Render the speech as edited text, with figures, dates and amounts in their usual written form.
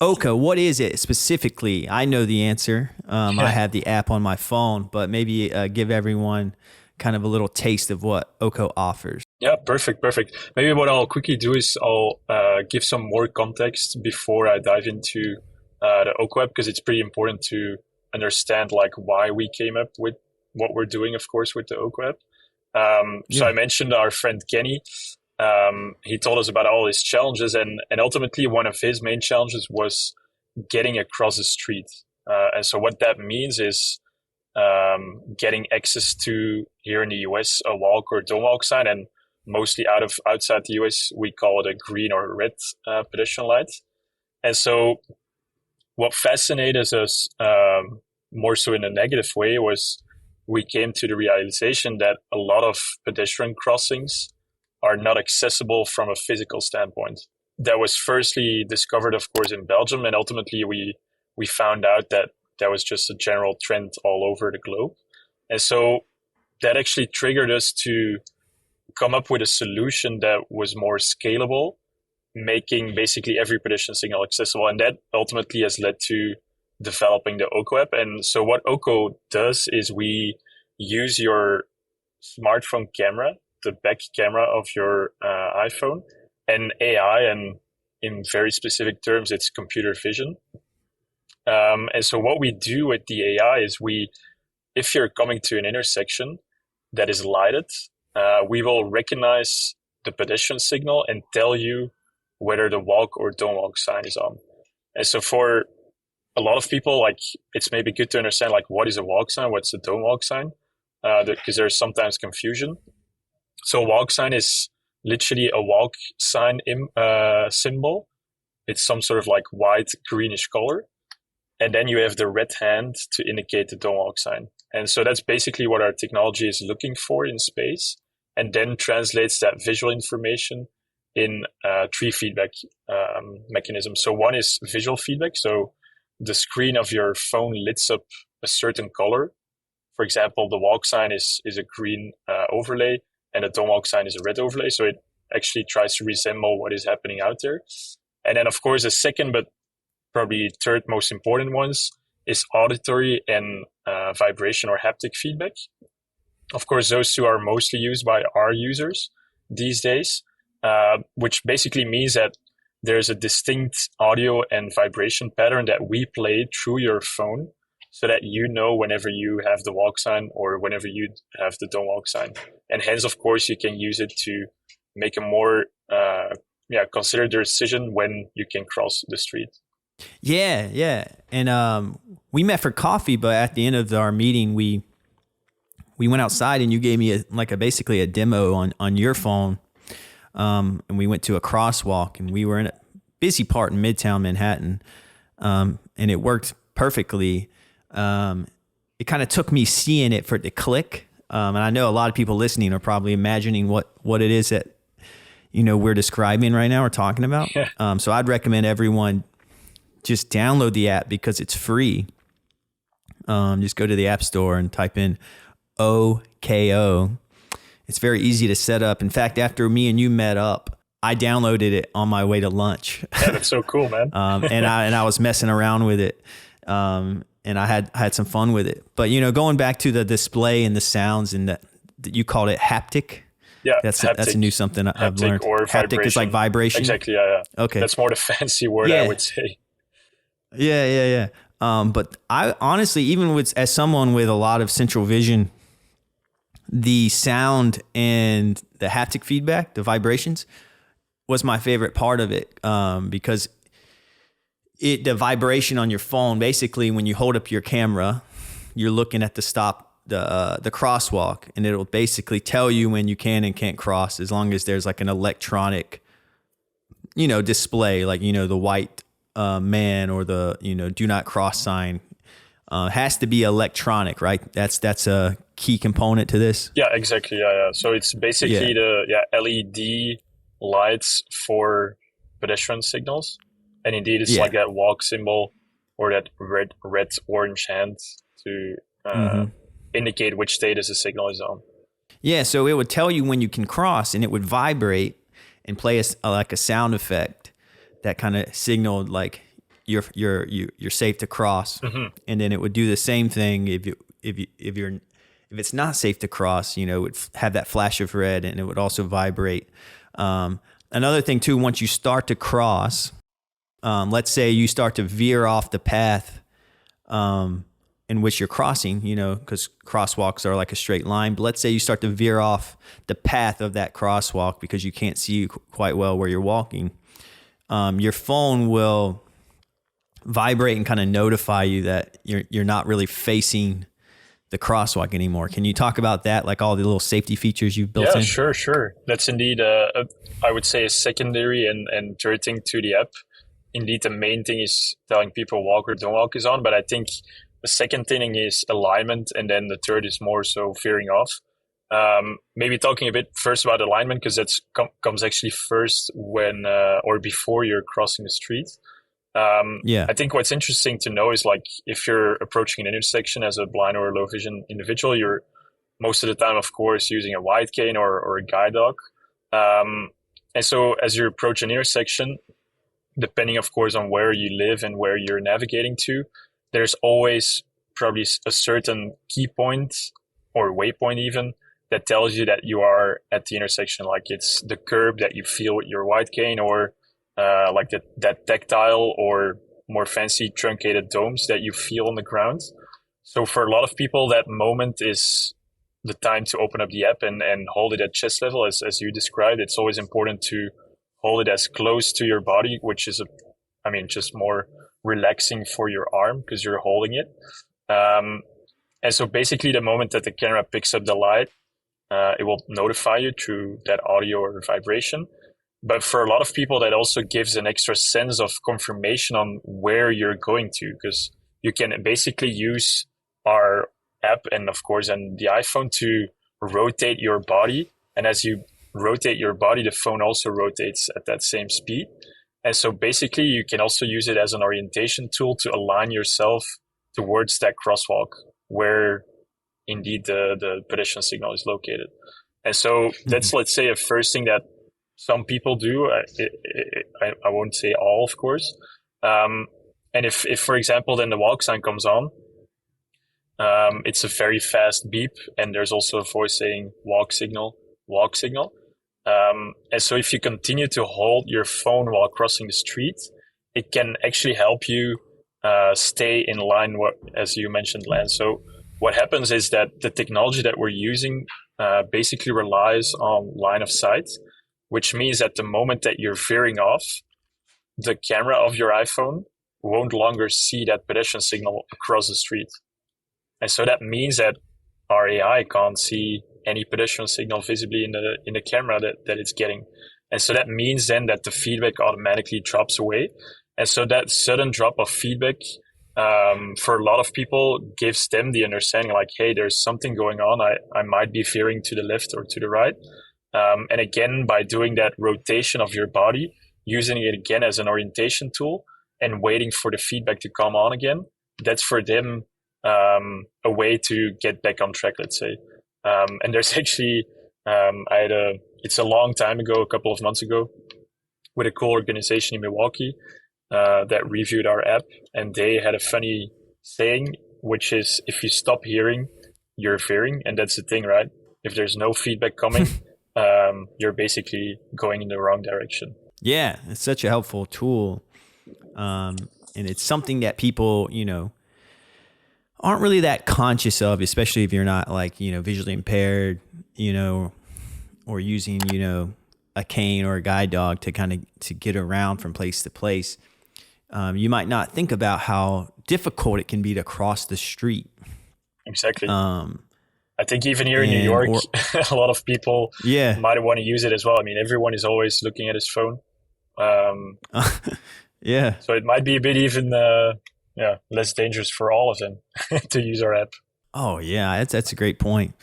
Oka, what is it specifically? I know the answer. I have the app on my phone, but maybe give everyone kind of a little taste of what Oko offers. Yeah, perfect. Maybe what I'll quickly do is I'll give some more context before I dive into the Oko app, because it's pretty important to understand like why we came up with what we're doing, of course, with the Oko app. So I mentioned our friend Kenny. He told us about all his challenges, and ultimately one of his main challenges was getting across the street. And so what that means is getting access to, here in the US, a walk or don't walk sign, and mostly outside the US, we call it a green or red pedestrian light. And so what fascinated us more so in a negative way was we came to the realization that a lot of pedestrian crossings are not accessible from a physical standpoint. That was firstly discovered, of course, in Belgium, and ultimately we found out that that was just a general trend all over the globe. And so that actually triggered us to come up with a solution that was more scalable, making basically every pedestrian signal accessible. And that ultimately has led to developing the Oko app. And so what Oko does is we use your smartphone camera, the back camera of your iPhone, and AI, and in very specific terms, it's computer vision. And so what we do with the AI is if you're coming to an intersection that is lighted, we will recognize the pedestrian signal and tell you whether the walk or don't walk sign is on. And so for a lot of people, like, it's maybe good to understand like what is a walk sign, what's a don't walk sign, because there's sometimes confusion. So a walk sign is literally a walk sign symbol. It's some sort of like white greenish color. And then you have the red hand to indicate the don't walk sign. And so that's basically what our technology is looking for in space, and then translates that visual information in three feedback mechanisms. So one is visual feedback. So the screen of your phone lights up a certain color. For example, the walk sign is a green overlay, and the don't walk sign is a red overlay. So it actually tries to resemble what is happening out there. And then, of course, the second, but probably third most important ones is auditory and vibration or haptic feedback. Of course, those two are mostly used by our users these days, which basically means that there's a distinct audio and vibration pattern that we play through your phone, so that you know whenever you have the walk sign or whenever you have the don't walk sign. And hence, of course, you can use it to make a more considered decision when you can cross the street. Yeah. And we met for coffee, but at the end of our meeting, we went outside and you gave me basically a demo on your phone. And we went to a crosswalk, and we were in a busy part in Midtown Manhattan. And it worked perfectly. It kind of took me seeing it for it to click. And I know a lot of people listening are probably imagining what it is that, we're describing right now or talking about. So I'd recommend everyone just download the app because it's free. Just go to the App Store and type in OKO. It's very easy to set up. In fact, after me and you met up, I downloaded it on my way to lunch. Yeah, that's so cool, man. and I was messing around with it. And I had some fun with it. But, going back to the display and the sounds, and that you called it haptic. Yeah, that's a new something I've learned. Or haptic vibration. is like vibration. Exactly, yeah. Okay. That's more the fancy word, I would say. Yeah. But I honestly, even as someone with a lot of central vision, the sound and the haptic feedback, the vibrations, was my favorite part of it, because the vibration on your phone, basically when you hold up your camera, you're looking at the crosswalk, and it'll basically tell you when you can and can't cross, as long as there's like an electronic, display, like, the white man or the, do not cross sign. Has to be electronic, right? That's a key component to this. Yeah, exactly. Yeah. So it's basically the LED lights for pedestrian signals. And indeed, it's like that walk symbol or that red, orange hand to indicate which status the signal is on. Yeah, so it would tell you when you can cross, and it would vibrate and play like a sound effect that kind of signaled like you're safe to cross. Mm-hmm. And then it would do the same thing if it's not safe to cross, it would have that flash of red, and it would also vibrate. Another thing too, once you start to cross, let's say you start to veer off the path in which you're crossing, because crosswalks are like a straight line. But let's say you start to veer off the path of that crosswalk because you can't see quite well where you're walking. Your phone will vibrate and kind of notify you that you're not really facing the crosswalk anymore. Can you talk about that, like all the little safety features you've built in? Yeah, sure. That's indeed, I would say, a secondary and third thing to the app. Indeed, the main thing is telling people walk or don't walk is on, but I think the second thing is alignment, and then the third is more so veering off. Maybe talking a bit first about alignment, because that comes actually first when or before you're crossing the street. I think what's interesting to know is, like, if you're approaching an intersection as a blind or low vision individual, you're most of the time, of course, using a wide cane or a guide dog. And so as you approach an intersection, depending, of course, on where you live and where you're navigating to, there's always probably a certain key point or waypoint even that tells you that you are at the intersection. Like, it's the curb that you feel with your wide cane, or like that tactile or more fancy truncated domes that you feel on the ground. So for a lot of people, that moment is the time to open up the app and hold it at chest level, as you described. It's always important to hold it as close to your body, which is just more relaxing for your arm because you're holding it. And so basically the moment that the camera picks up the light, it will notify you through that audio or vibration. But for a lot of people, that also gives an extra sense of confirmation on where you're going to, because you can basically use our app and, of course, and the iPhone to rotate your body. And as you rotate your body, the phone also rotates at that same speed. And so basically you can also use it as an orientation tool to align yourself towards that crosswalk where indeed the pedestrian signal is located. And so that's, let's say, a first thing that some people do. I won't say all, of course. And if, for example, then the walk sign comes on, it's a very fast beep, and there's also a voice saying walk signal. And so if you continue to hold your phone while crossing the street, it can actually help you stay in line, as you mentioned, Lance. So what happens is that the technology that we're using basically relies on line of sight, which means that the moment that you're veering off, the camera of your iPhone won't longer see that pedestrian signal across the street. And so that means that our AI can't see any pedestrian signal visibly in the camera that it's getting. And so that means then that the feedback automatically drops away. And so that sudden drop of feedback, for a lot of people, gives them the understanding, like, hey, there's something going on. I might be veering to the left or to the right. And again, by doing that rotation of your body, using it again as an orientation tool and waiting for the feedback to come on again, that's for them a way to get back on track, let's say. And there's actually, it's a long time ago, a couple of months ago, with a cool organization in Milwaukee that reviewed our app, and they had a funny saying, which is, if you stop hearing, you're veering. And that's the thing, right? If there's no feedback coming, you're basically going in the wrong direction. Yeah, it's such a helpful tool. And it's something that people, aren't really that conscious of, especially if you're not visually impaired, or using, a cane or a guide dog to get around from place to place. You might not think about how difficult it can be to cross the street. Exactly. I think even here in New York, a lot of people might want to use it as well. I mean, everyone is always looking at his phone. Yeah. So it might be a bit even less dangerous for all of them to use our app. Oh yeah, that's a great point.